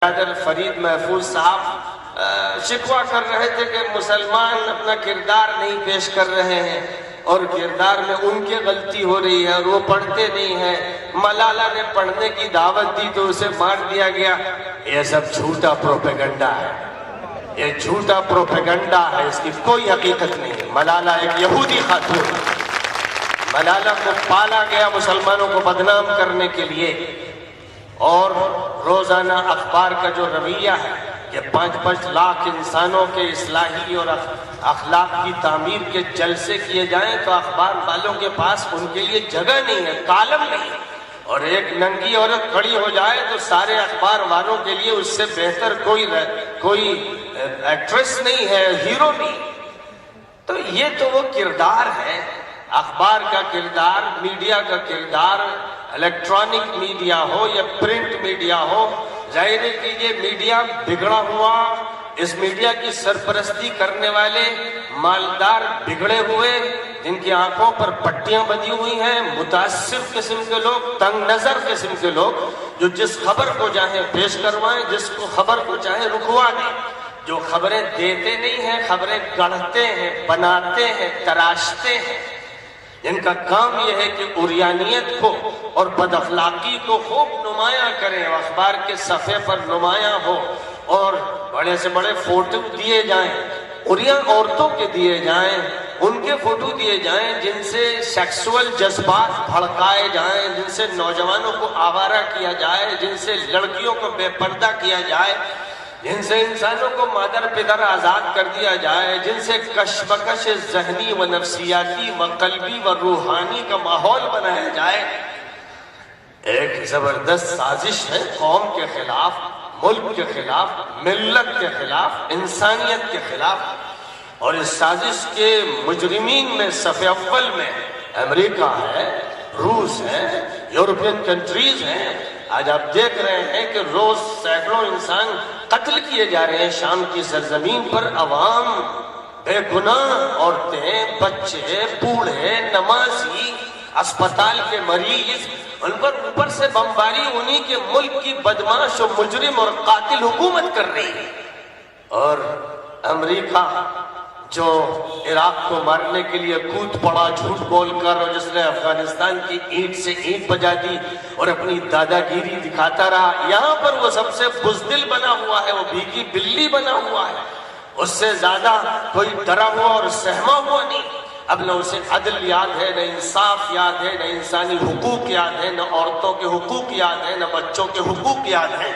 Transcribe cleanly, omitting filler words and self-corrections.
برادر فرید محفوظ صاحب شکوہ کر رہے تھے کہ مسلمان اپنا کردار نہیں پیش کر رہے ہیں اور کردار میں ان کی غلطی ہو رہی ہے اور وہ پڑھتے نہیں ہیں. ملالہ نے پڑھنے کی دعوت دی تو اسے مار دیا گیا. یہ سب جھوٹا پروپیگنڈا ہے، یہ جھوٹا پروپیگنڈا ہے، اس کی کوئی حقیقت نہیں. ملالہ ایک یہودی خاتون، ملالہ کو پالا گیا مسلمانوں کو بدنام کرنے کے لیے. اور روزانہ اخبار کا جو رویہ ہے کہ 5-5 لاکھ انسانوں کے اصلاحی اور اخلاق کی تعمیر کے جلسے کیے جائیں تو اخبار والوں کے پاس ان کے لیے جگہ نہیں ہے، کالم نہیں. اور ایک ننگی عورت کھڑی ہو جائے تو سارے اخبار والوں کے لیے اس سے بہتر کوئی ایکٹریس نہیں ہے، ہیرو نہیں. تو یہ تو وہ کردار ہے، اخبار کا کردار، میڈیا کا کردار، الیکٹرانک میڈیا ہو یا پرنٹ میڈیا ہو. ظاہر ہے کہ یہ میڈیا بگڑا ہوا، اس میڈیا کی سرپرستی کرنے والے مالدار بگڑے ہوئے جن کی آنکھوں پر پٹیاں بندھی ہوئی ہیں، متعصب قسم کے لوگ، تنگ نظر قسم کے لوگ جو جس خبر کو چاہیں پیش کروائیں، جس کو خبر کو چاہیں رکوا دیں. جو خبریں دیتے نہیں ہیں، خبریں گڑھتے ہیں، بناتے ہیں، تراشتے ہیں. جن کا کام یہ ہے کہ عریانیت کو اور بد اخلاقی کو خوب نمایاں کریں، اخبار کے صفحے پر نمایاں ہو اور بڑے سے بڑے فوٹو دیے جائیں، عریان عورتوں کے دیے جائیں، ان کے فوٹو دیے جائیں جن سے سیکسول جذبات بھڑکائے جائیں، جن سے نوجوانوں کو آوارہ کیا جائے، جن سے لڑکیوں کو بے پردہ کیا جائے، جن سے انسانوں کو مادر پدر آزاد کر دیا جائے، جن سے کشمکش ذہنی و نفسیاتی و قلبی و روحانی کا ماحول بنایا جائے. ایک زبردست سازش ہے قوم کے خلاف، ملک کے خلاف، ملت کے خلاف، انسانیت کے خلاف. اور اس سازش کے مجرمین میں صف اول میں امریکہ ہے، روس ہے، یورپین کنٹریز ہیں. آج آپ دیکھ رہے ہیں کہ روز سینکڑوں انسان قتل کیے جا رہے ہیں شام کی سرزمین پر. عوام، بے گناہ عورتیں، بچے، بوڑھے، نمازی، اسپتال کے مریض، ان پر اوپر سے بمباری انہی کے ملک کی بدماش و مجرم اور قاتل حکومت کر رہی ہے. اور امریکہ جو عراق کو مارنے کے لیے کود پڑا جھوٹ بول کر، اور جس نے افغانستان کی اینٹ سے اینٹ بجا دی اور اپنی دادا گیری دکھاتا رہا، یہاں پر وہ سب سے بزدل بنا ہوا ہے، وہ بھیگی بلی بنا ہوا ہے. اس سے زیادہ کوئی ڈرا ہوا اور سہما ہوا نہیں. اب نہ اسے عدل یاد ہے، نہ انصاف یاد ہے، نہ انسانی حقوق یاد ہے، نہ عورتوں کے حقوق یاد ہے، نہ بچوں کے حقوق یاد ہے.